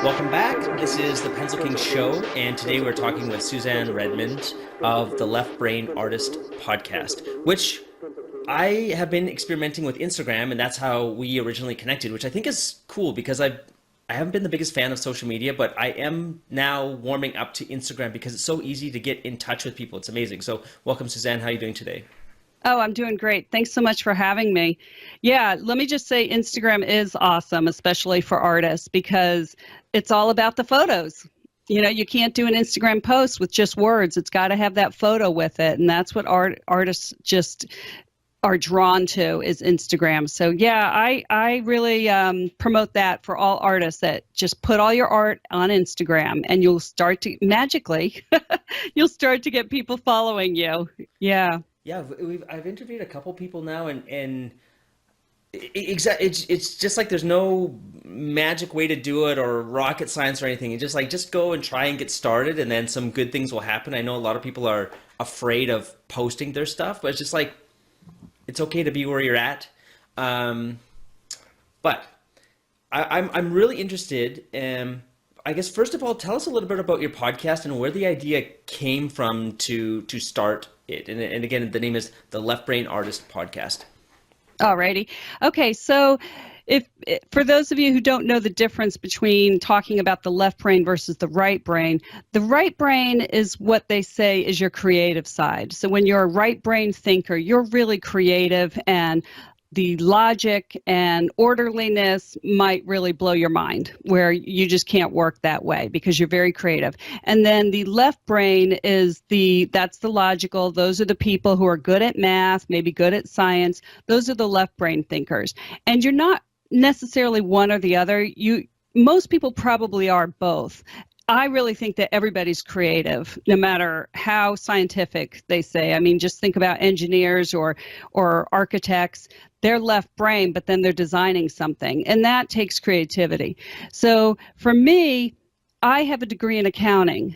Welcome back. This is the Pencil King Show, and today we're talking with Suzanne Redmond of the Left Brain Artist podcast, which I have been experimenting with Instagram, and that's how we originally connected, which I think is cool because I haven't been the biggest fan of social media, but I am now warming up to Instagram because it's so easy to get in touch with people. It's amazing. So, welcome, Suzanne. How are you doing today? Oh, I'm doing great. Thanks so much for having me. Yeah, let me just say Instagram is awesome, especially for artists, because it's all about the photos. You can't do an Instagram post with just words. It's got to have that photo with it. And that's what artists just are drawn to is Instagram. So yeah, I really promote that for all artists that just put all your art on Instagram and you'll start to magically, you'll start to get people following you. Yeah. Yeah, I've interviewed a couple people now, and it's just like there's no magic way to do it or rocket science or anything. You just go and try and get started, and then some good things will happen. I know a lot of people are afraid of posting their stuff, but it's just like it's okay to be where you're at. Um, but I'm really interested. I guess first of all, tell us a little bit about your podcast and where the idea came from to start it. And again, the name is the Left Brain Artist Podcast. Alrighty. Okay, so if for those of you who don't know the difference between talking about the left brain versus the right brain is what they say is your creative side. So when you're a right brain thinker, you're really creative, and the logic and orderliness might really blow your mind, where you just can't work that way because you're very creative. And then the left brain that's the logical. Those are the people who are good at math, maybe good at science. Those are the left brain thinkers. And you're not necessarily one or the other. Most people probably are both. I really think that everybody's creative, no matter how scientific they say. I mean, just think about engineers or architects. They're left brain, but then they're designing something, and that takes creativity. So for me, I have a degree in accounting.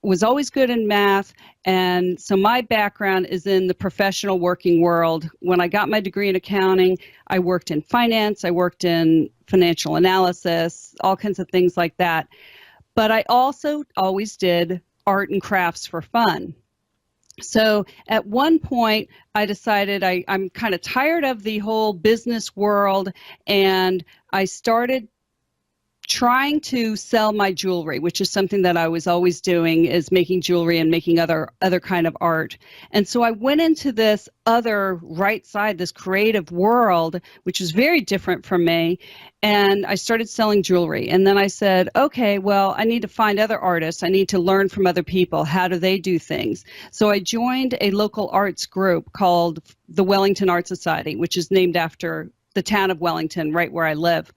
Was always good in math, and so my background is in the professional working world. When I got my degree in accounting, I worked in finance, I worked in financial analysis, all kinds of things like that. But I also always did art and crafts for fun. So at one point, I decided I'm kind of tired of the whole business world, and I started trying to sell my jewelry, which is something that I was always doing, is making jewelry and making other kind of art. And so I went into this other right side, this creative world, which was very different from me. And I started selling jewelry. And then I said, okay, well, I need to find other artists. I need to learn from other people. How do they do things? So I joined a local arts group called the Wellington Art Society, which is named after the town of Wellington, right where I live.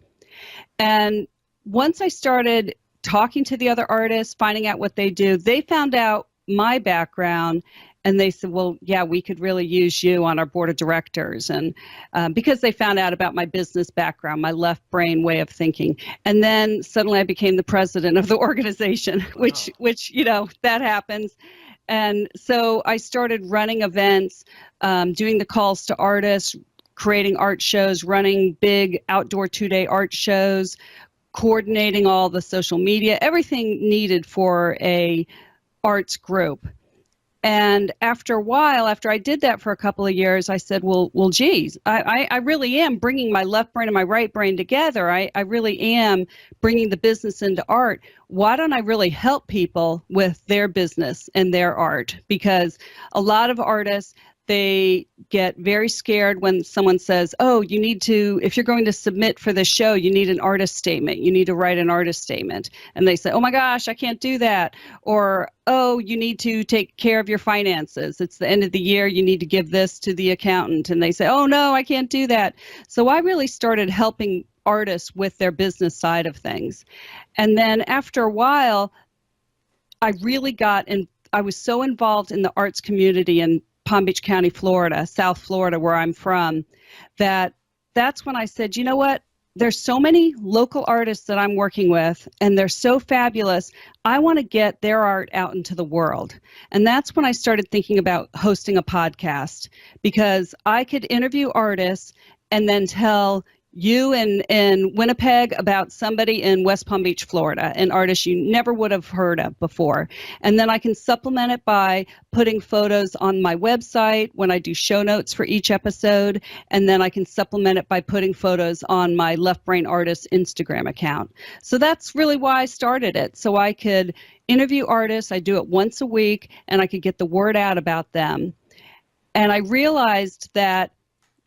And once I started talking to the other artists, finding out what they do, they found out my background, and they said, well, yeah, we could really use you on our board of directors. And because they found out about my business background, my left brain way of thinking. And then suddenly I became the president of the organization, which that happens. And so I started running events, doing the calls to artists, creating art shows, running big outdoor 2-day art shows, coordinating all the social media, everything needed for a arts group. And after a while, after I did that for a couple of years, I said, well, geez, I really am bringing my left brain and my right brain together. I really am bringing the business into art. Why don't I really help people with their business and their art? Because a lot of artists, they get very scared when someone says, oh, if you're going to submit for this show, you need an artist statement. You need to write an artist statement. And they say, oh my gosh, I can't do that. Or, oh, you need to take care of your finances. It's the end of the year. You need to give this to the accountant. And they say, oh no, I can't do that. So I really started helping artists with their business side of things. And then after a while, I was so involved in the arts community in Palm Beach County, Florida, South Florida, where I'm from, that's when I said, you know what? There's so many local artists that I'm working with, and they're so fabulous. I want to get their art out into the world. And that's when I started thinking about hosting a podcast, because I could interview artists and then tell you in Winnipeg about somebody in West Palm Beach, Florida, an artist you never would have heard of before. And then I can supplement it by putting photos on my website when I do show notes for each episode. And then I can supplement it by putting photos on my Left Brain Artist Instagram account. So that's really why I started it. So I could interview artists. I do it once a week, and I could get the word out about them. And I realized that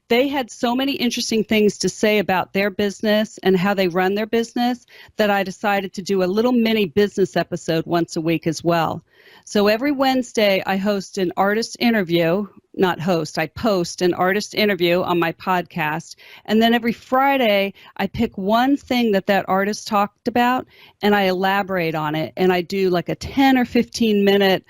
they had so many interesting things to say about their business and how they run their business that I decided to do a little mini business episode once a week as well. So every Wednesday, I host an artist interview, not host, I post an artist interview on my podcast. And then every Friday, I pick one thing that that artist talked about and I elaborate on it. And I do like a 10 or 15 minute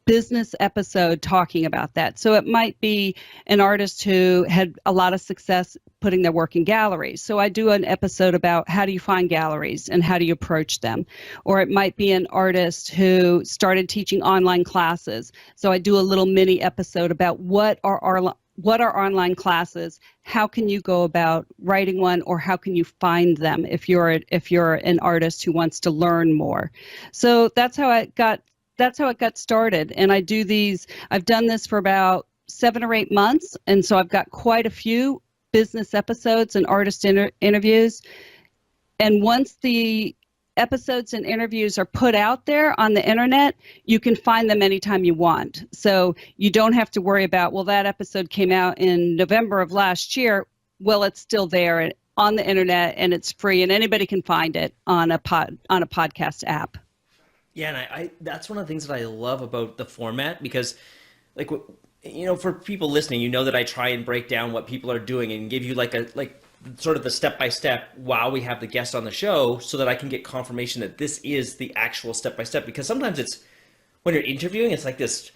business episode talking about that. So it might be an artist who had a lot of success putting their work in galleries. So I do an episode about how do you find galleries and how do you approach them. Or it might be an artist who started teaching online classes. So I do a little mini episode about what are online classes, how can you go about writing one, or how can you find them if you're an artist who wants to learn more. So that's how it got started. And I've done this for about 7 or 8 months. And so I've got quite a few business episodes and artist interviews. And once the episodes and interviews are put out there on the internet, you can find them anytime you want. So you don't have to worry about, well, that episode came out in November of last year. Well, it's still there on the internet and it's free and anybody can find it on a podcast app. Yeah, and I that's one of the things that I love about the format because, like, for people listening, that I try and break down what people are doing and give you like sort of the step by step while we have the guest on the show, so that I can get confirmation that this is the actual step by step. Because sometimes it's when you're interviewing, it's like this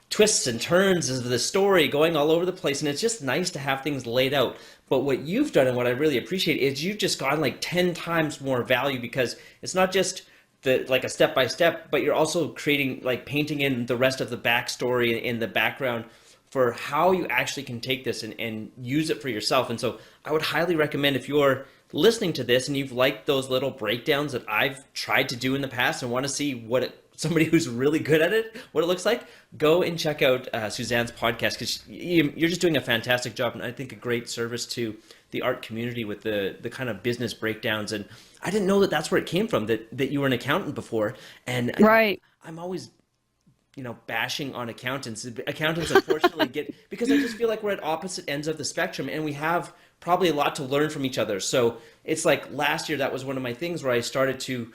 twists and turns of the story going all over the place, and it's just nice to have things laid out. But what you've done and what I really appreciate is you've just gone like 10 times more value, because it's not just like a step by step, but you're also creating, like, painting in the rest of the backstory in the background for how you actually can take this and use it for yourself. And so I would highly recommend, if you're listening to this and you've liked those little breakdowns that I've tried to do in the past and want to see somebody who's really good at it, what it looks like, go and check out Suzanne's podcast, because you're just doing a fantastic job, and I think a great service to the art community with the kind of business breakdowns. And I didn't know that that's where it came from, that you were an accountant before. And right. I'm always, bashing on accountants. Accountants unfortunately because I just feel like we're at opposite ends of the spectrum, and we have probably a lot to learn from each other. So it's like last year, that was one of my things where I started to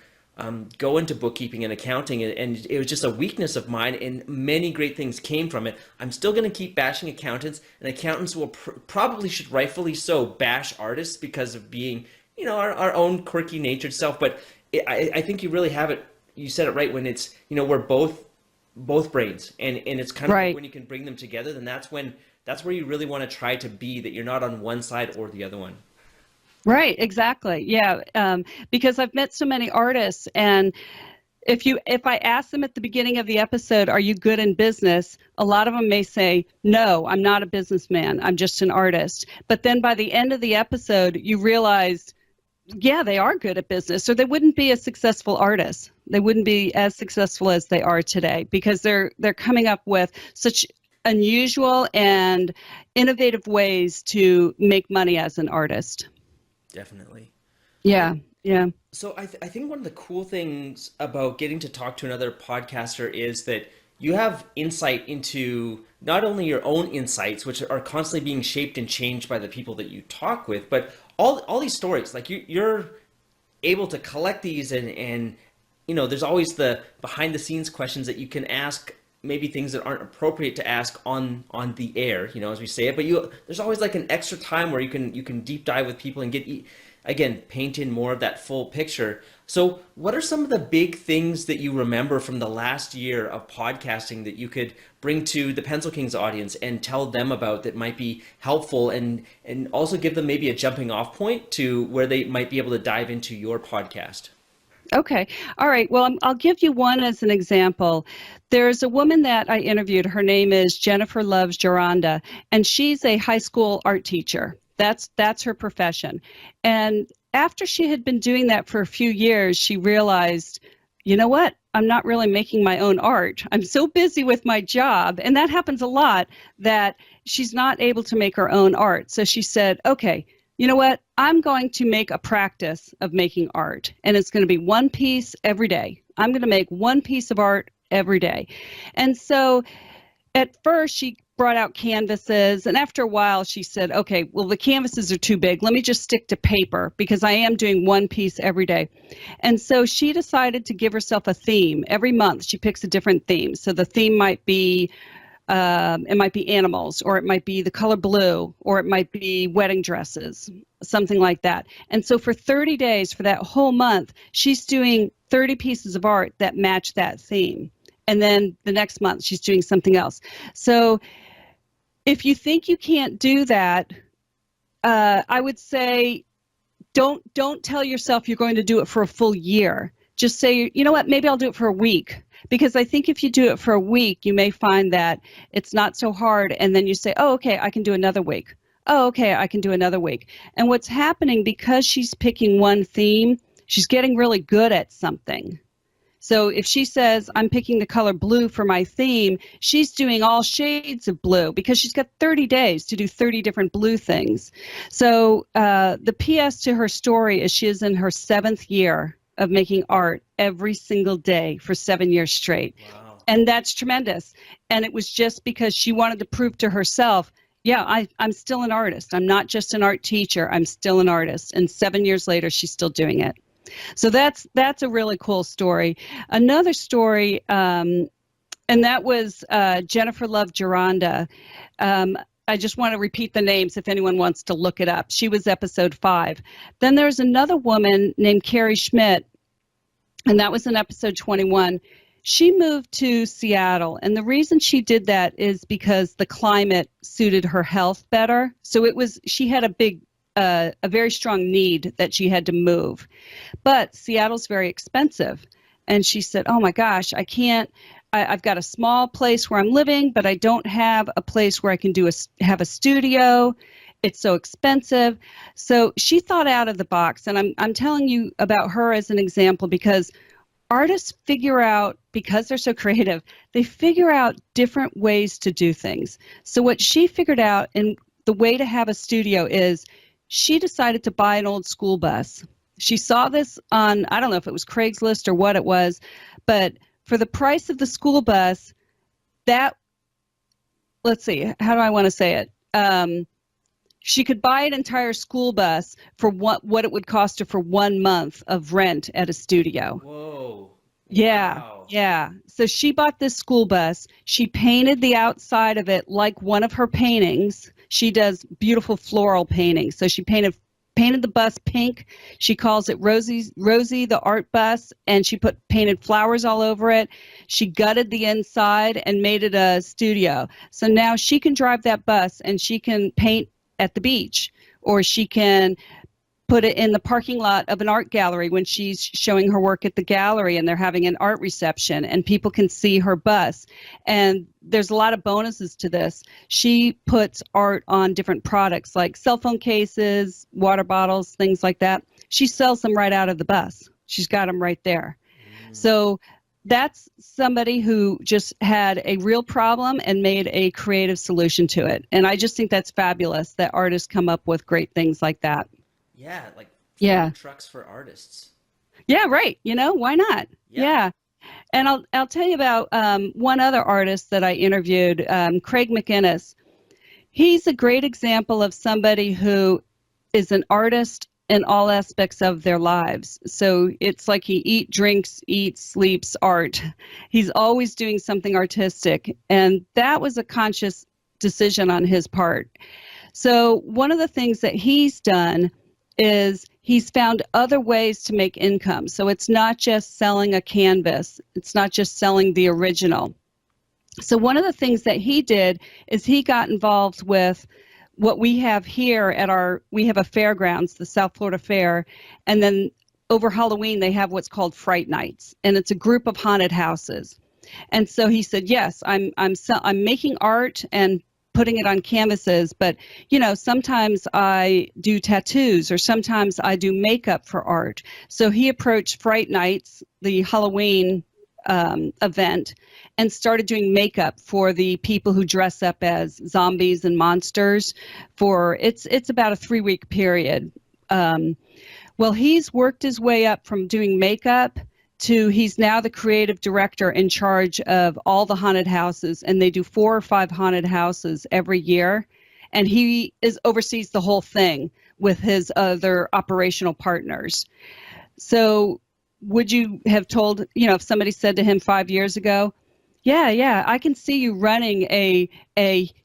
go into bookkeeping and accounting, and it was just a weakness of mine, and many great things came from it. I'm still going to keep bashing accountants, and accountants will probably should rightfully so bash artists because of being, our own quirky natured self. But I think you really have it. You said it right when it's, we're both brains, and it's kind of right. Like when you can bring them together, then that's where you really want to try to be, that you're not on one side or the other one. Right, exactly. Yeah, because I've met so many artists, and if I ask them at the beginning of the episode, are you good in business? A lot of them may say, no, I'm not a businessman. I'm just an artist. But then by the end of the episode, you realize, yeah, they are good at business, or they wouldn't be a successful artist. They wouldn't be as successful as they are today, because they're coming up with such unusual and innovative ways to make money as an artist. Definitely. Yeah, yeah. So I think one of the cool things about getting to talk to another podcaster is that you have insight into not only your own insights, which are constantly being shaped and changed by the people that you talk with, but all these stories. Like you're able to collect these, and there's always the behind the scenes questions that you can ask, maybe things that aren't appropriate to ask on the air, as we say it, but there's always like an extra time where you can deep dive with people and paint in more of that full picture. So what are some of the big things that you remember from the last year of podcasting that you could bring to the Pencil Kings audience and tell them about, that might be helpful, and also give them maybe a jumping off point to where they might be able to dive into your podcast? Okay. All right. Well, I'll give you one as an example. There's a woman that I interviewed. Her name is Jennifer Loves Geronda, and she's a high school art teacher. That's her profession. And after she had been doing that for a few years, she realized, you know what? I'm not really making my own art. I'm so busy with my job, and that happens a lot, that she's not able to make her own art. So she said, okay, you know what? I'm going to make a practice of making art, and it's going to be one piece every day. I'm going to make one piece of art every day. And so at first she brought out canvases, and after a while she said, okay, well, the canvases are too big. Let me just stick to paper because I am doing one piece every day. And so she decided to give herself a theme. Every month she picks a different theme. So the theme might be it might be animals, or it might be the color blue, or it might be wedding dresses, something like that. And so for 30 days, for that whole month, she's doing 30 pieces of art that match that theme. And then the next month she's doing something else. So if you think you can't do that, I would say don't tell yourself you're going to do it for a full year. Just say, you know what, maybe I'll do it for a week. Because I think if you do it for a week, you may find that it's not so hard. And then you say, oh, okay, I can do another week. Oh, okay, I can do another week. And what's happening, because she's picking one theme, she's getting really good at something. So if she says, I'm picking the color blue for my theme, she's doing all shades of blue because she's got 30 days to do 30 different blue things. So the PS to her story is she is in her 7th year of making art every single day for 7 years straight. Wow. And that's tremendous. And it was just because she wanted to prove to herself, yeah, I'm still an artist. I'm not just an art teacher. I'm still an artist. And 7 years later, she's still doing it. So that's a really cool story. Another story, and that was Jennifer Love Geranda. I just want to repeat the names if anyone wants to look it up. She was episode 5. Then there's another woman named Carrie Schmidt, and that was in episode 21. She moved to Seattle, and the reason she did that is because the climate suited her health better. So she had a very strong need that she had to move. But Seattle's very expensive. And she said, oh my gosh, I can't. I've got a small place where I'm living, but I don't have a place where I can have a studio. It's so expensive. So she thought out of the box. And I'm telling you about her as an example because artists figure out, because they're so creative, they figure out different ways to do things. So what she figured out, and the way to have a studio is, she decided to buy an old school bus. She saw this on, I don't know if it was Craigslist or what it was, but for the price of the school bus, let's see, how do I want to say it? She could buy an entire school bus for what it would cost her for 1 month of rent at a studio. Whoa. Yeah, Wow. yeah. So she bought this school bus. She painted the outside of it like one of her paintings. She does beautiful floral paintings. So she painted the bus pink. She calls it Rosie the art bus, and she painted flowers all over it. She gutted the inside and made it a studio. So now she can drive that bus and she can paint at the beach, or she can put it in the parking lot of an art gallery when she's showing her work at the gallery and they're having an art reception and people can see her bus. And there's a lot of bonuses to this. She puts art on different products like cell phone cases, water bottles, things like that. She sells them right out of the bus. She's got them right there. So that's somebody who just had a real problem and made a creative solution to it. And I just think that's fabulous that artists come up with great things like that. Yeah, like Yeah. farm trucks for artists. Yeah, right. Why not? Yeah. And I'll tell you about one other artist that I interviewed, Craig McInnes. He's a great example of somebody who is an artist in all aspects of their lives. So it's like he eats, drinks, sleeps art. He's always doing something artistic. And that was a conscious decision on his part. So one of the things that he's done is he's found other ways to make income. So it's not just selling a canvas. It's not just selling the original. So one of the things that he did is he got involved with what we have here we have a fairgrounds, the South Florida Fair, and then over Halloween they have what's called Fright Nights, and it's a group of haunted houses. And so he said, yes, I'm making art and putting it on canvases, but sometimes I do tattoos or sometimes I do makeup for art. So he approached Fright Nights, the Halloween event, and started doing makeup for the people who dress up as zombies and monsters. For it's about a 3-week period. Well, he's worked his way up from doing makeup to he's now the creative director in charge of all the haunted houses, and they do 4 or 5 haunted houses every year, and he oversees the whole thing with his other operational partners. So would you have told, if somebody said to him 5 years ago, yeah, I can see you running a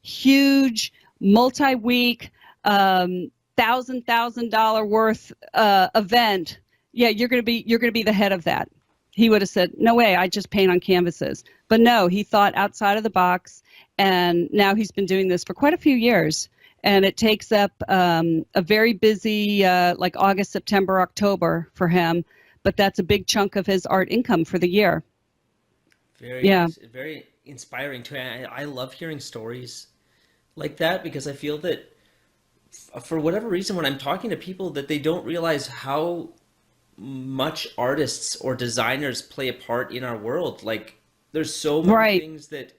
huge multi-week $1,000 worth event. Yeah, you're gonna be the head of that. He would have said, no way, I just paint on canvases. But no, he thought outside of the box, and now he's been doing this for quite a few years. And it takes up a very busy, like August, September, October for him. But that's a big chunk of his art income for the year. Yeah, Very inspiring too. I love hearing stories like that because I feel that for whatever reason, when I'm talking to people, that they don't realize how much artists or designers play a part in our world. Like, there's so many right, things that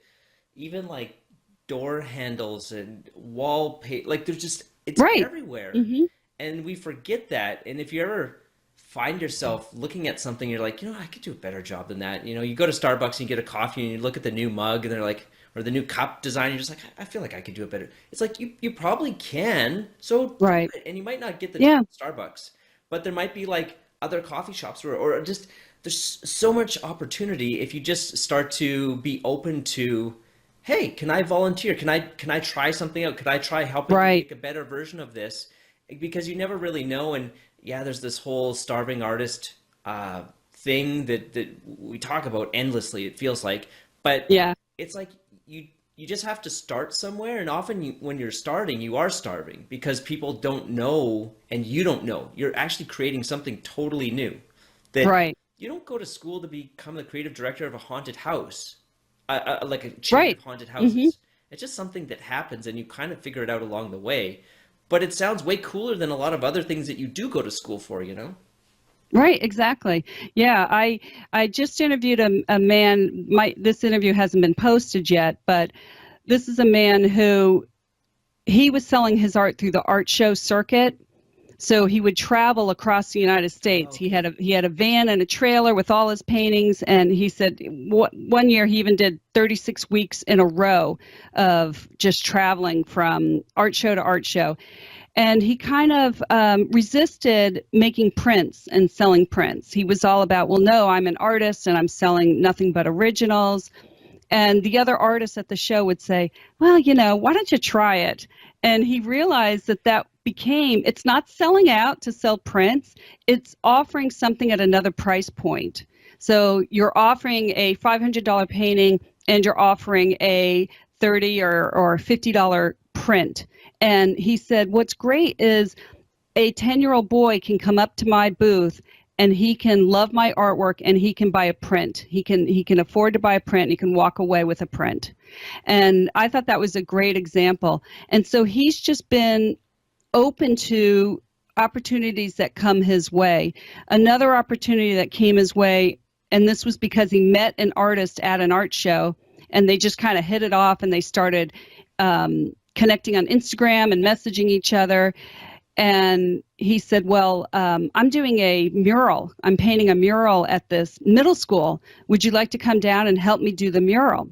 even like door handles and wallpaper, like there's just, it's right. everywhere. Hmm. And we forget that. And if you ever find yourself looking at something, you're like, I could do a better job than that. You go to Starbucks and you get a coffee and you look at the new mug and they're like, or the new cup design, you're just like, I feel like I could do it better. It's like you probably can, so do Right. it. And you might not get the job Yeah, at Starbucks, but there might be like other coffee shops or just there's so much opportunity if you just start to be open to, hey, can I volunteer? Can I try something out? Could I try helping you right. make a better version of this? Because you never really know. And yeah, there's this whole starving artist thing that we talk about endlessly, it feels like. But Yeah, it's like you just have to start somewhere, and often when you're starting, you are starving because people don't know and you don't know. You're actually creating something totally new. That right, you don't go to school to become the creative director of a haunted house, like a chain right. of haunted Hmm. houses. It's just something that happens, and you kind of figure it out along the way. But it sounds way cooler than a lot of other things that you do go to school for, you know? Right, exactly. Yeah, I just interviewed a man. This interview hasn't been posted yet, but this is a man who he was selling his art through the art show circuit. So he would travel across the United States. He had Okay. a van and a trailer with all his paintings, and he said one year he even did 36 weeks in a row of just traveling from art show to art show. And he kind of resisted making prints and selling prints. He was all about, well, no, I'm an artist and I'm selling nothing but originals. And the other artists at the show would say, well, why don't you try it? And he realized that became, it's not selling out to sell prints, it's offering something at another price point. So you're offering a $500 painting and you're offering a $30 or $50 print. And he said, what's great is a 10-year-old boy can come up to my booth and he can love my artwork and he can buy a print. He can afford to buy a print and he can walk away with a print. And I thought that was a great example. And so he's just been open to opportunities that come his way. Another opportunity that came his way, and this was because he met an artist at an art show and they just kind of hit it off and they started connecting on Instagram and messaging each other. And he said, well, I'm doing a mural. I'm painting a mural at this middle school. Would you like to come down and help me do the mural?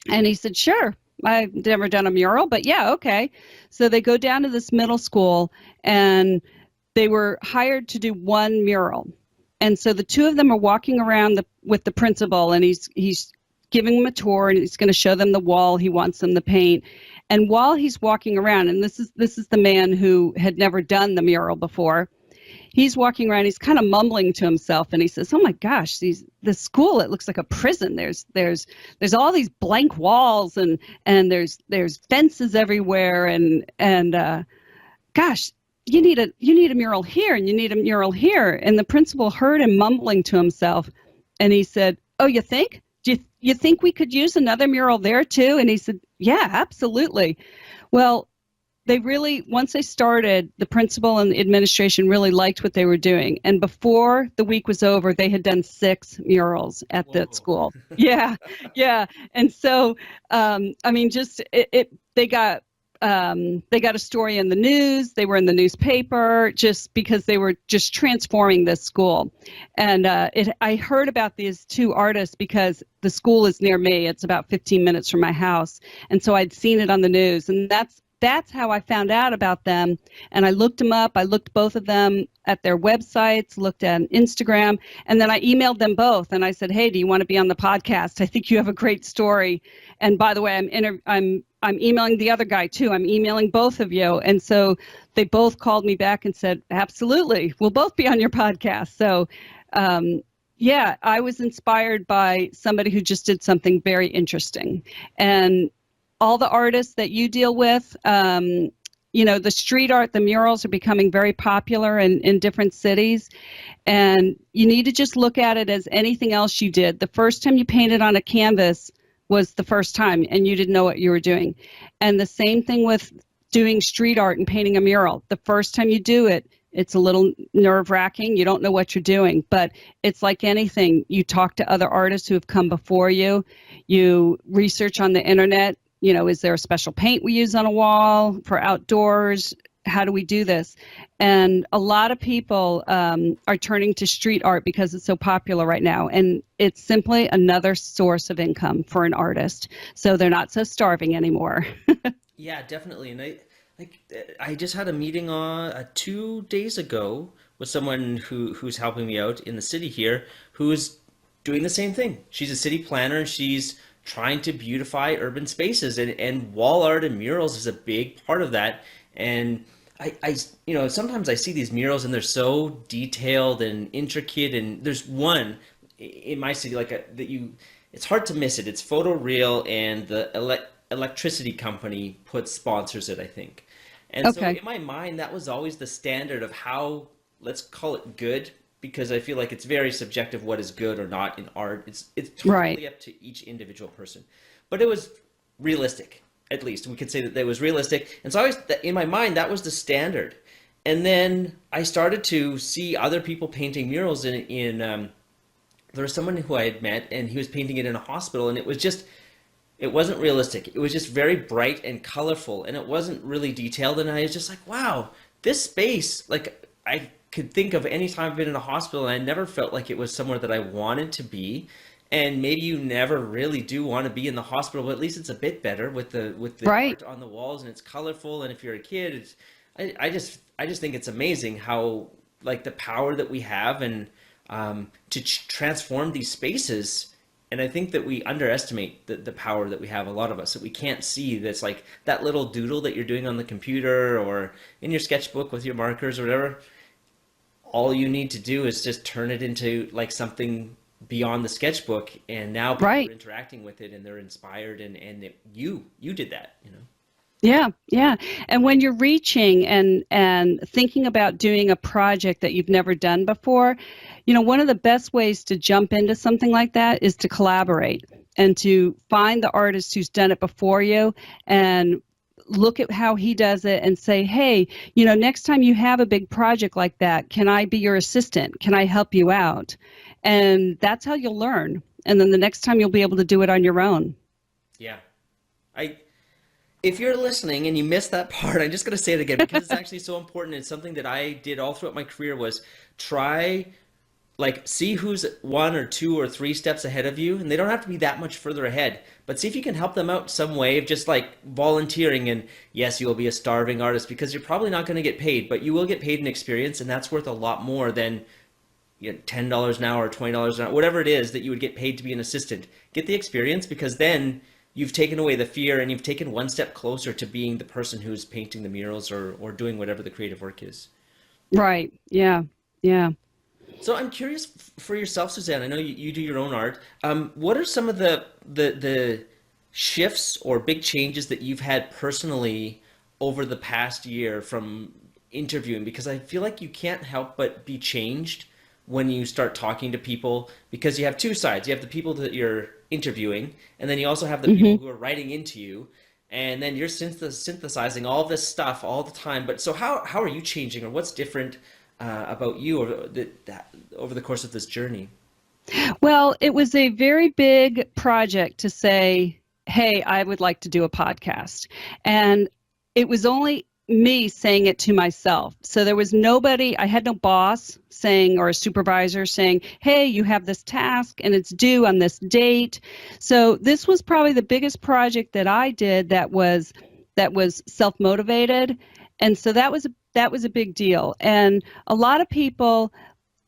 And he said, sure. I've never done a mural, but yeah, okay. So they go down to this middle school and they were hired to do one mural. And so the two of them are walking around with the principal, and he's giving them a tour, and he's going to show them the wall he wants them to paint. And while he's walking around, and this is the man who had never done the mural before, he's walking around, he's kind of mumbling to himself, and he says, oh my gosh, the school, it looks like a prison. There's all these blank walls, and there's fences everywhere, and gosh, you need a mural here, and you need a mural here. And the principal heard him mumbling to himself, and he said, oh, you think? you think we could use another mural there too? And he said, yeah, absolutely. Well, they really, once they started, the principal and the administration really liked what they were doing. And before the week was over, they had done 6 murals at that Whoa. school. Yeah, yeah. And so, I mean, just they got a story in the news. They were in the newspaper just because they were just transforming this school. And I heard about these 2 artists because the school is near me. It's about 15 minutes from my house. And so I'd seen it on the news. And that's how I found out about them. And I looked them up. I looked both of them at their websites, looked at Instagram, and then I emailed them both. And I said, hey, do you want to be on the podcast? I think you have a great story. And by the way, I'm emailing the other guy too. I'm emailing both of you. And so they both called me back and said, absolutely, we'll both be on your podcast. So yeah, I was inspired by somebody who just did something very interesting. And all the artists that you deal with, the street art, the murals are becoming very popular in different cities. And you need to just look at it as anything else you did. The first time you painted on a canvas was the first time, and you didn't know what you were doing. And the same thing with doing street art and painting a mural. The first time you do it, it's a little nerve-wracking. You don't know what you're doing, but it's like anything. You talk to other artists who have come before you. You research on the internet. Is there a special paint we use on a wall for outdoors? How do we do this? And a lot of people are turning to street art because it's so popular right now. And it's simply another source of income for an artist. So they're not so starving anymore. Yeah, definitely. And I just had a meeting on 2 days ago with someone who's helping me out in the city here, who's doing the same thing. She's a city planner and she's trying to beautify urban spaces, and wall art and murals is a big part of that. And sometimes I see these murals and they're so detailed and intricate, and there's one in my city it's hard to miss it. It's photoreal, and the electricity company sponsors it, I think. And so Okay. in my mind, that was always the standard of how, let's call it good, because I feel like it's very subjective what is good or not in art. It's Right. totally up to each individual person. But it was realistic, at least. We could say that it was realistic. And so in my mind, that was the standard. And then I started to see other people painting murals there was someone who I had met, and he was painting it in a hospital, and it wasn't realistic. It was just very bright and colorful, and it wasn't really detailed. And I was just like, wow, this space, like I could think of any time I've been in a hospital, and I never felt like it was somewhere that I wanted to be. And maybe you never really do want to be in the hospital, but at least it's a bit better with the Right. art on the walls, and it's colorful. And if you're a kid, I just think it's amazing how, like, the power that we have, and to transform these spaces. And I think that we underestimate the power that we have, a lot of us, that we can't see. That's like that little doodle that you're doing on the computer or in your sketchbook with your markers or whatever. All you need to do is just turn it into like something beyond the sketchbook, and now people are Right. interacting with it and they're inspired, and you did that. Yeah, yeah. And when you're reaching and thinking about doing a project that you've never done before, one of the best ways to jump into something like that is to collaborate and to find the artist who's done it before you and look at how he does it and say, hey, next time you have a big project like that, can I be your assistant? Can I help you out? And that's how you'll learn. And then the next time you'll be able to do it on your own. Yeah. I If you're listening and you missed that part, I'm just going to say it again because it's actually so important. It's something that I did all throughout my career, was try, like, see who's 1 or 2 or 3 steps ahead of you, and they don't have to be that much further ahead, but see if you can help them out some way of just like volunteering. And yes, you will be a starving artist because you're probably not going to get paid, but you will get paid in experience, and that's worth a lot more than $10 an hour or $20 an hour, whatever it is that you would get paid to be an assistant. Get the experience, because then you've taken away the fear and you've taken one step closer to being the person who's painting the murals or doing whatever the creative work is. Right. Yeah. Yeah. So I'm curious for yourself, Suzanne. I know you do your own art. What are some of the shifts or big changes that you've had personally over the past year from interviewing? Because I feel like you can't help but be changed when you start talking to people, because you have two sides. You have the people that you're interviewing, and then you also have the people Hmm. who are writing into you, and then you're synthesizing all this stuff all the time. But so how are you changing, or what's different about you over the course of this journey? Well, it was a very big project to say, hey, I would like to do a podcast. And it was only me saying it to myself. So there was nobody, I had no boss saying, or a supervisor saying, hey, you have this task and it's due on this date. So this was probably the biggest project that I did that was self-motivated. And so that was a big deal. And a lot of people,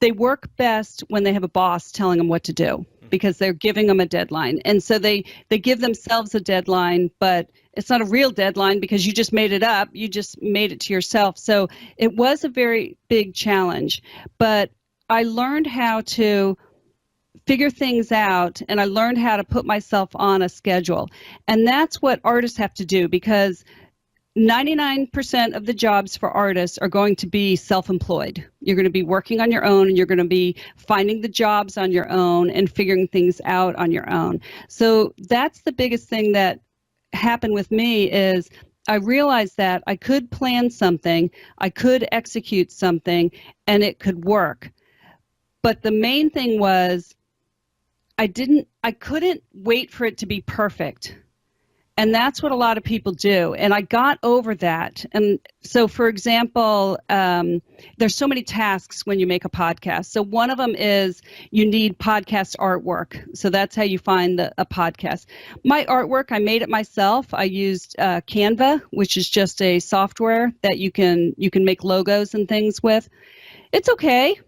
they work best when they have a boss telling them what to do because they're giving them a deadline. And so they give themselves a deadline, but it's not a real deadline because you just made it up. You just made it to yourself. So it was a very big challenge, but I learned how to figure things out and I learned how to put myself on a schedule. And that's what artists have to do because 99% of the jobs for artists are going to be self-employed. You're going to be working on your own and you're going to be finding the jobs on your own and figuring things out on your own. So that's the biggest thing that happened with me is I realized that I could plan something, I could execute something, and it could work. But the main thing was I couldn't wait for it to be perfect. And that's what a lot of people do. And I got over that. And so, for example, there's so many tasks when you make a podcast. So one of them is you need podcast artwork. So that's how you find a podcast. My artwork, I made it myself. I used Canva, which is just a software that you can make logos and things with. It's okay,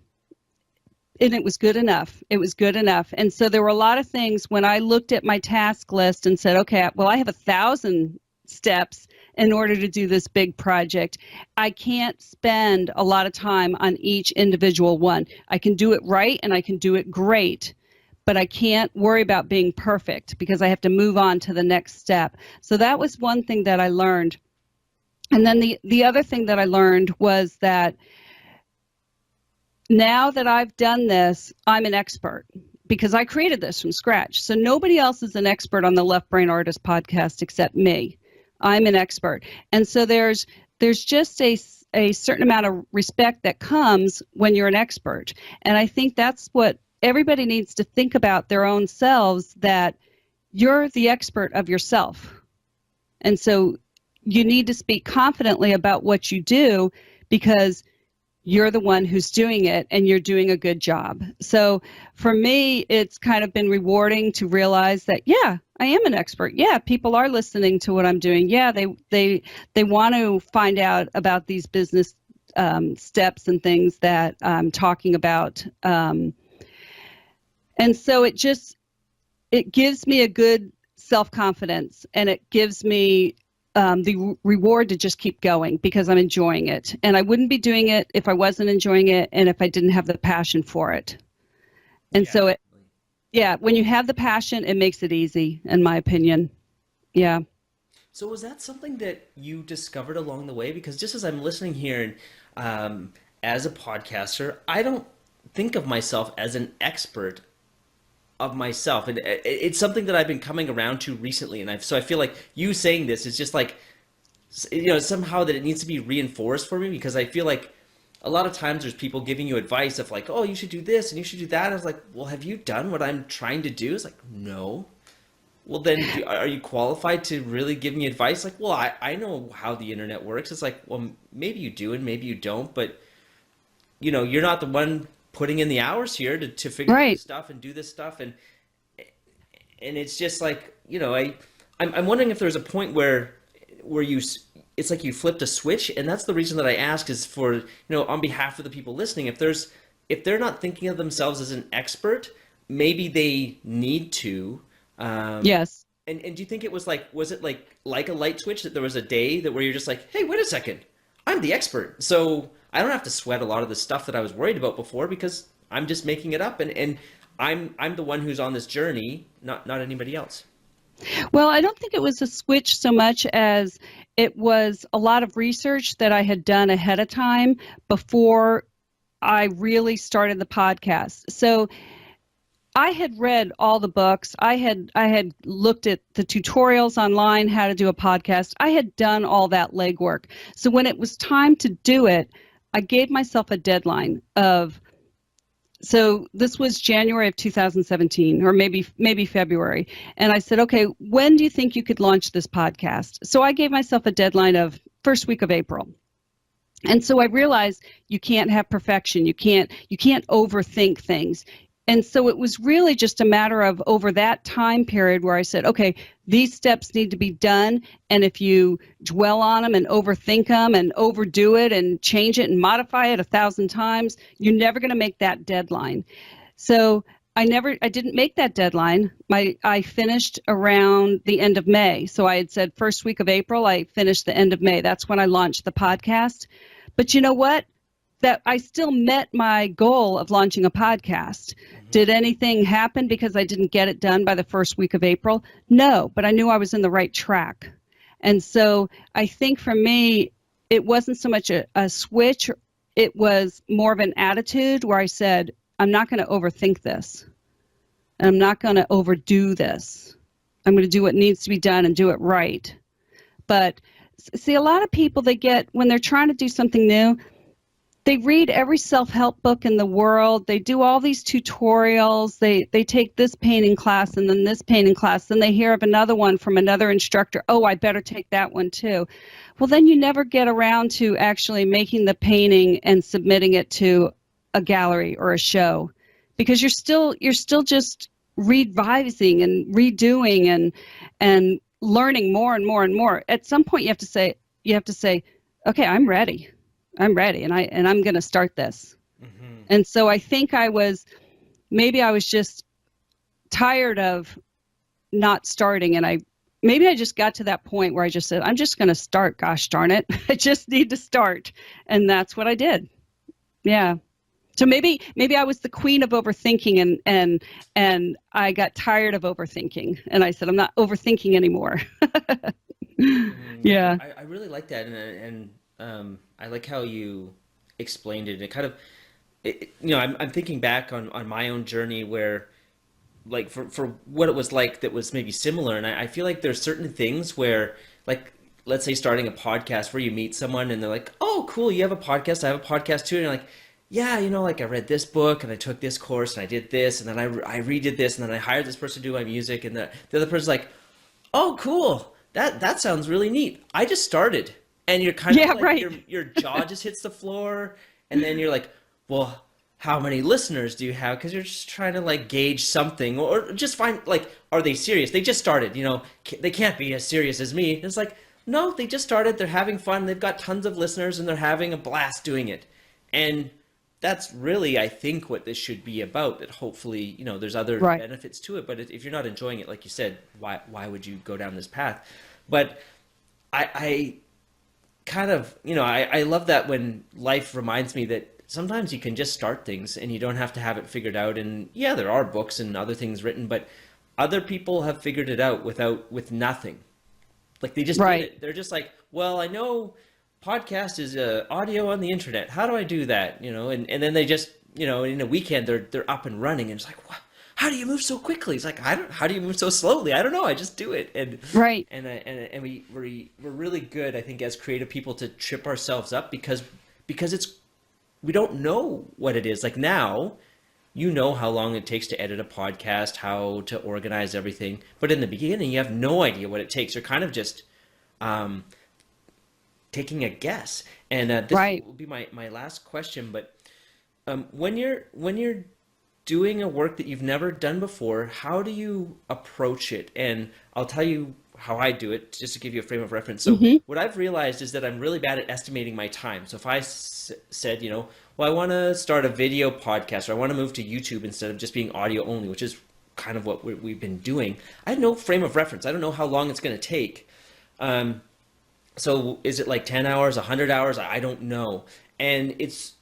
and it was good enough. It was good enough. And so there were a lot of things when I looked at my task list and said, okay, well, I have 1,000 steps in order to do this big project. I can't spend a lot of time on each individual one. I can do it right and I can do it great, but I can't worry about being perfect because I have to move on to the next step. So that was one thing that I learned. And then the other thing that I learned was that now that I've done this, I'm an expert because I created this from scratch. So nobody else is an expert on the Left Brain Artist podcast except me. I'm an expert. And so there's just a certain amount of respect that comes when you're an expert. And I think that's what everybody needs to think about their own selves, that you're the expert of yourself. And so you need to speak confidently about what you do because you're the one who's doing it and you're doing a good job. So for me, it's kind of been rewarding to realize that, yeah, I am an expert. Yeah, people are listening to what I'm doing. Yeah, they want to find out about these business steps and things that I'm talking about. And so it gives me a good self-confidence and it gives me the reward to just keep going because I'm enjoying it. And I wouldn't be doing it if I wasn't enjoying it and if I didn't have the passion for it. And Yeah, so, definitely. yeah, when you have the passion, it makes it easy, in my opinion. Yeah. So was that something that you discovered along the way? Because just as I'm listening here, and as a podcaster, I don't think of myself as an expert of myself, and it's something that I've been coming around to recently. And I feel like you saying this is just like, somehow that it needs to be reinforced for me, because I feel like a lot of times there's people giving you advice of like, oh, you should do this and you should do that. I was like, well, have you done what I'm trying to do? It's like, no. Well, then are you qualified to really give me advice? Like, well, I know how the internet works. It's like, well, maybe you do and maybe you don't, but you're not the one putting in the hours here to figure out this Right. stuff and do this stuff. And it's just like, I'm wondering if there's a point where it's like you flipped a switch. And that's the reason that I ask, is for, on behalf of the people listening, if they're not thinking of themselves as an expert, maybe they need to. Um, Yes. and do you think it was it like a light switch, that there was a day that where you're just like, hey, wait a second, I'm the expert, so I don't have to sweat a lot of the stuff that I was worried about before because I'm just making it up, and I'm the one who's on this journey, not anybody else. Well, I don't think it was a switch so much as it was a lot of research that I had done ahead of time before I really started the podcast. So I had read all the books. I had looked at the tutorials online, how to do a podcast. I had done all that legwork. So when it was time to do it, I gave myself a deadline of, so this was January of 2017, or maybe February. And I said, okay, when do you think you could launch this podcast? So I gave myself a deadline of first week of April. And so I realized you can't have perfection. You can't overthink things. And so it was really just a matter of over that time period where I said, okay, these steps need to be done. And if you dwell on them and overthink them and overdo it and change it and modify it 1,000 times, you're never going to make that deadline. So I didn't make that deadline. I finished around the end of May. So I had said first week of April, I finished the end of May. That's when I launched the podcast. But you know what? That I still met my goal of launching a podcast. Did anything happen because I didn't get it done by the first week of April? No, but I knew I was in the right track. And so I think for me, it wasn't so much a switch. It was more of an attitude where I said, I'm not going to overthink this. And I'm not going to overdo this. I'm going to do what needs to be done and do it right. But see, a lot of people, when they're trying to do something new, they read every self-help book in the world. They do all these tutorials. They take this painting class and then this painting class. Then they hear of another one from another instructor. Oh, I better take that one too. Well, then you never get around to actually making the painting and submitting it to a gallery or a show, because you're still just revising and redoing and learning more and more and more. At some point, you have to say, okay, I'm ready, and I'm going to start this. Mm-hmm. And so I think I was just tired of not starting, and maybe I just got to that point where I just said, I'm just going to start. Gosh darn it, I just need to start, and that's what I did. Yeah. So maybe I was the queen of overthinking, and I got tired of overthinking, and I said, I'm not overthinking anymore. Yeah. I really like that, and I like how you explained it. It kind of, I'm thinking back on my own journey where, like, for what it was like that was maybe similar, and I feel like there's certain things where, like, let's say starting a podcast where you meet someone and they're like, oh, cool, you have a podcast, I have a podcast too, and you're like, yeah, like I read this book and I took this course and I did this and then I redid this and then I hired this person to do my music, and the other person's like, oh, cool, that sounds really neat. I just started. And you're kind of like, right. your jaw just hits the floor, and then you're like, well, how many listeners do you have? Because you're just trying to like gauge something, or just find, like, are they serious? They just started, they can't be as serious as me. And it's like, no, they just started, they're having fun, they've got tons of listeners, and they're having a blast doing it. And that's really, I think, what this should be about, that hopefully, there's other benefits to it. But if you're not enjoying it, like you said, why would you go down this path? But I kind of, I love that when life reminds me that sometimes you can just start things and you don't have to have it figured out. And yeah, there are books and other things written, but other people have figured it out with nothing. Like, they just did it. They're just like, well, I know podcast is audio on the internet. How do I do that? And then they just, in a weekend they're up and running, and it's like, what? How do you move so quickly? It's like, how do you move so slowly? I don't know. I just do it. And we're really good, I think, as creative people, to trip ourselves up because we don't know what it is. Like, now, how long it takes to edit a podcast, how to organize everything. But in the beginning, you have no idea what it takes. You're kind of just taking a guess. And this will be my last question. But when you're doing a work that you've never done before, how do you approach it? And I'll tell you how I do it, just to give you a frame of reference. So what I've realized is that I'm really bad at estimating my time. So if I said, well, I want to start a video podcast, or I want to move to YouTube instead of just being audio only, which is kind of what we've been doing, I have no frame of reference. I don't know how long it's going to take. So is it like 10 hours, 100 hours? I don't know. And it's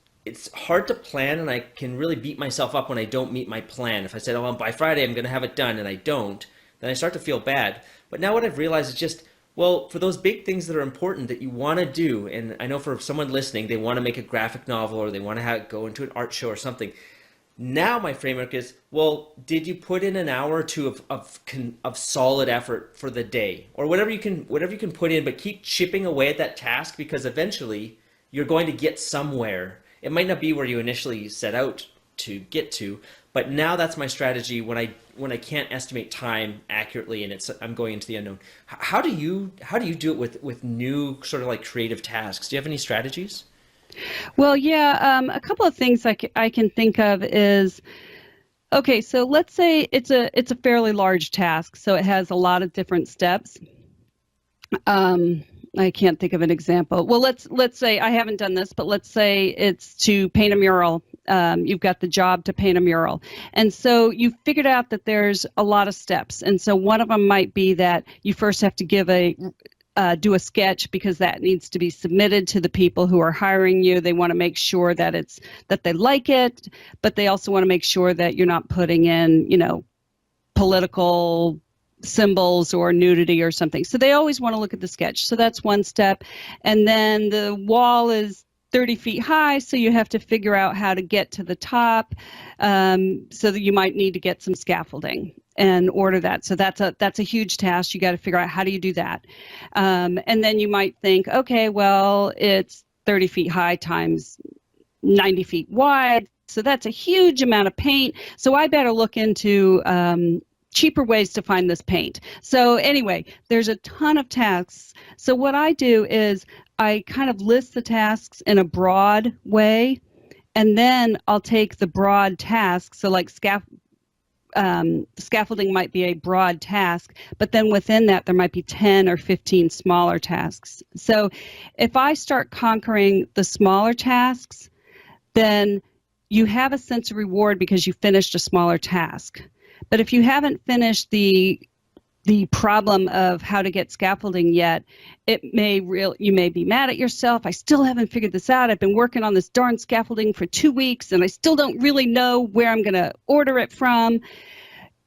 hard to plan, and I can really beat myself up when I don't meet my plan. If I said, oh, by Friday I'm going to have it done, and I don't, then I start to feel bad. But now what I've realized is just Well, for those big things that are important that you want to do, and I know for someone listening, they want to make a graphic novel or they want to have, go into an art show or something. Now my framework is, well, did you put in an hour or two of solid effort for the day, or whatever you can put in, but keep chipping away at that task because eventually you're going to get somewhere. It might not be where you initially set out to get to, but now that's my strategy when I can't estimate time accurately and I'm going into the unknown. How do you do it with new sort of like creative tasks? Do you have any strategies? Well, yeah, a couple of things I can think of is, okay, so let's say it's a fairly large task, so it has a lot of different steps. I can't think of an example. Well, let's say I haven't done this, but let's say it's to paint a mural. You've got the job to paint a mural, and so you figured out that there's a lot of steps. And so one of them might be that you first have to do a sketch because that needs to be submitted to the people who are hiring you. They want to make sure that they like it, but they also want to make sure that you're not putting in, political symbols or nudity or something. So they always want to look at the sketch. So that's one step. And then the wall is 30 feet high, so you have to figure out how to get to the top. So that you might need to get some scaffolding and order that. So that's a huge task. You got to figure out how do you do that. And then you might think, okay, well, it's 30 feet high times 90 feet wide. So that's a huge amount of paint. So I better look into cheaper ways to find this paint. So anyway, there's a ton of tasks. So what I do is I kind of list the tasks in a broad way, and then I'll take the broad tasks. So like scaffolding might be a broad task, but then within that there might be 10 or 15 smaller tasks. So if I start conquering the smaller tasks, then you have a sense of reward because you finished a smaller task. But if you haven't finished the problem of how to get scaffolding yet, you may be mad at yourself. I still haven't figured this out. I've been working on this darn scaffolding for 2 weeks and I still don't really know where I'm going to order it from.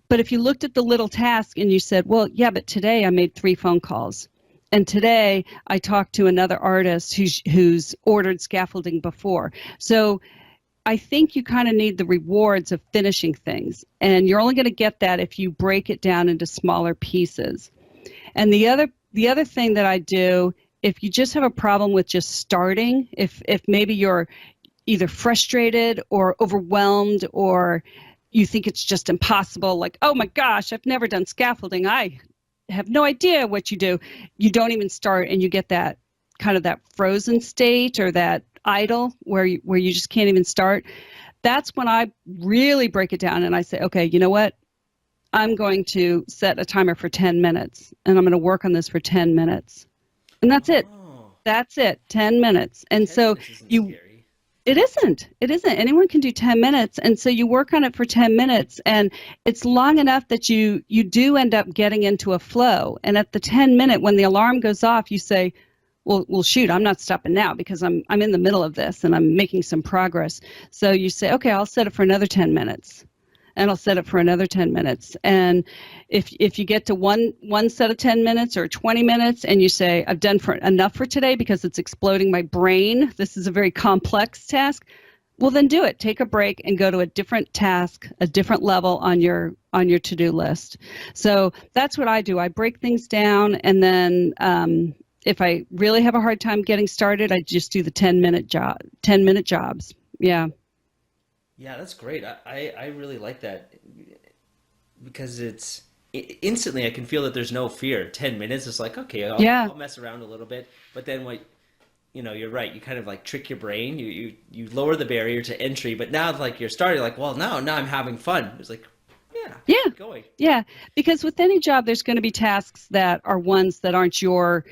But if you looked at the little task and you said, well, yeah, but today I made 3 phone calls. And today I talked to another artist who's ordered scaffolding before. So I think you kind of need the rewards of finishing things. And you're only going to get that if you break it down into smaller pieces. And the other thing that I do, if you just have a problem with just starting, if maybe you're either frustrated or overwhelmed or you think it's just impossible, like, oh my gosh, I've never done scaffolding. I have no idea what you do. You don't even start and you get that kind of that frozen state or that idle where you just can't even start. That's when I really break it down and I say, okay, you know what? I'm going to set a timer for 10 minutes and I'm going to work on this for 10 minutes. And that's it. Oh, That's it, 10 minutes. And 10 so minutes isn't you scary. it isn't. It isn't. Anyone can do 10 minutes. And so you work on it for 10 minutes and it's long enough that you do end up getting into a flow. And at the 10-minute, when the alarm goes off, you say, well, shoot, I'm not stopping now because I'm in the middle of this and I'm making some progress. So you say, okay, I'll set it for another 10 minutes. And I'll set it for another 10 minutes. And if you get to one set of 10 minutes or 20 minutes and you say, I've done enough for today because it's exploding my brain, this is a very complex task, well, then do it. Take a break and go to a different task, a different level on your to-do list. So that's what I do. I break things down, and then if I really have a hard time getting started, I just do the 10-minute jobs. Yeah. Yeah, that's great. I really like that because instantly I can feel that there's no fear. 10 minutes is like, okay, Yeah. I'll mess around a little bit, but then you're right. You kind of like trick your brain. You lower the barrier to entry, but now like you're starting like, well, now I'm having fun. It's like, yeah, Yeah. keep going. Yeah. Because with any job, there's going to be tasks that are ones that aren't your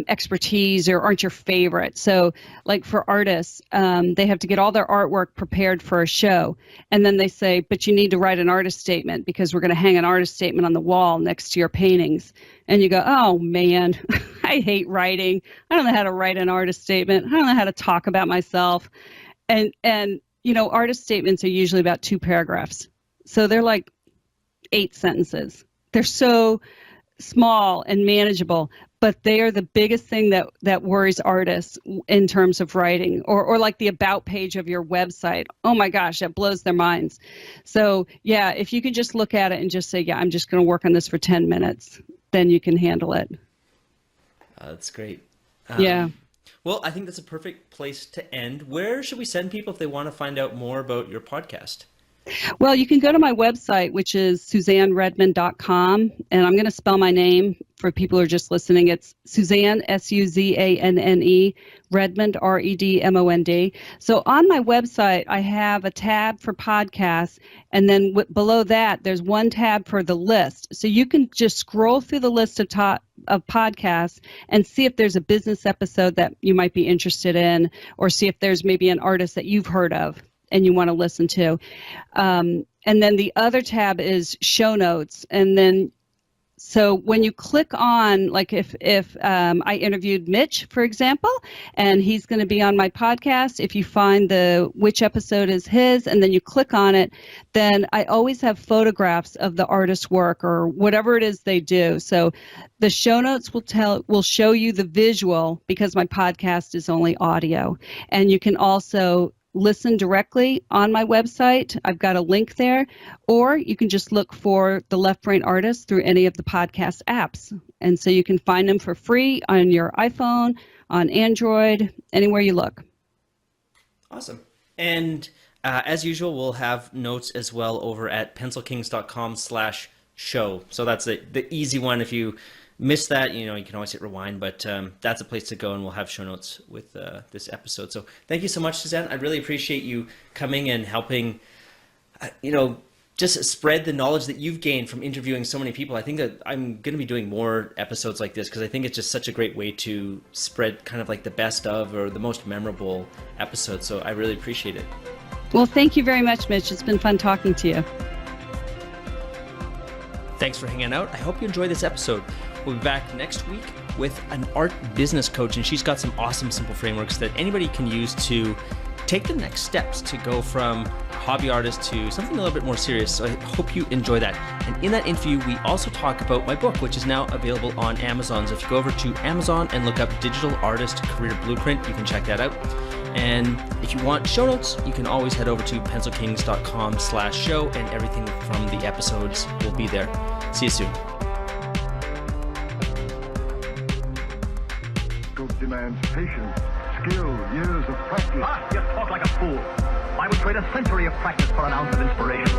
expertise or aren't your favorite. So like for artists, they have to get all their artwork prepared for a show. And then they say, but you need to write an artist statement because we're going to hang an artist statement on the wall next to your paintings. And you go, oh man, I hate writing. I don't know how to write an artist statement. I don't know how to talk about myself. And artist statements are usually about 2 paragraphs. So they're like 8 sentences. They're so small and manageable, but they are the biggest thing that worries artists in terms of writing, or like the about page of your website. Oh my gosh, that blows their minds. So yeah, if you can just look at it and just say, yeah, I'm just going to work on this for 10 minutes, then you can handle it. That's great. Yeah. Well, I think that's a perfect place to end. Where should we send people if they want to find out more about your podcast? Well, you can go to my website, which is SuzanneRedmond.com, and I'm going to spell my name for people who are just listening. It's Suzanne, Suzanne, Redmond, Redmond. So on my website, I have a tab for podcasts, and then below that, there's one tab for the list. So you can just scroll through the list of podcasts and see if there's a business episode that you might be interested in, or see if there's maybe an artist that you've heard of and you want to listen to. And then the other tab is show notes. And then, so when you click on, like if I interviewed Mitch, for example, and he's going to be on my podcast, if you find which episode is his, and then you click on it, then I always have photographs of the artist's work or whatever it is they do. So the show notes will show you the visual, because my podcast is only audio. And you can also listen directly on my website. I've got a link there, or you can just look for the Left Brain Artist through any of the podcast apps. And so you can find them for free on your iPhone, on Android, anywhere you look. Awesome. And as usual, we'll have notes as well over at pencilkings.com/show. So that's the easy one. If you miss that, you can always hit rewind, but that's a place to go, and we'll have show notes with this episode. So thank you so much, Suzanne. I really appreciate you coming and helping, just spread the knowledge that you've gained from interviewing so many people. I think that I'm going to be doing more episodes like this, because I think it's just such a great way to spread kind of like the best of, or the most memorable episodes. So I really appreciate it. Well, thank you very much, Mitch. It's been fun talking to you. Thanks for hanging out. I hope you enjoyed this episode. We'll be back next week with an art business coach, and she's got some awesome, simple frameworks that anybody can use to take the next steps to go from hobby artist to something a little bit more serious. So I hope you enjoy that. And in that interview, we also talk about my book, which is now available on Amazon. So if you go over to Amazon and look up Digital Artist Career Blueprint, you can check that out. And if you want show notes, you can always head over to pencilkings.com/show, and everything from the episodes will be there. See you soon. Scope demands patience, skill, years of practice. Ah, you talk like a fool. I would trade a century of practice for an ounce of inspiration.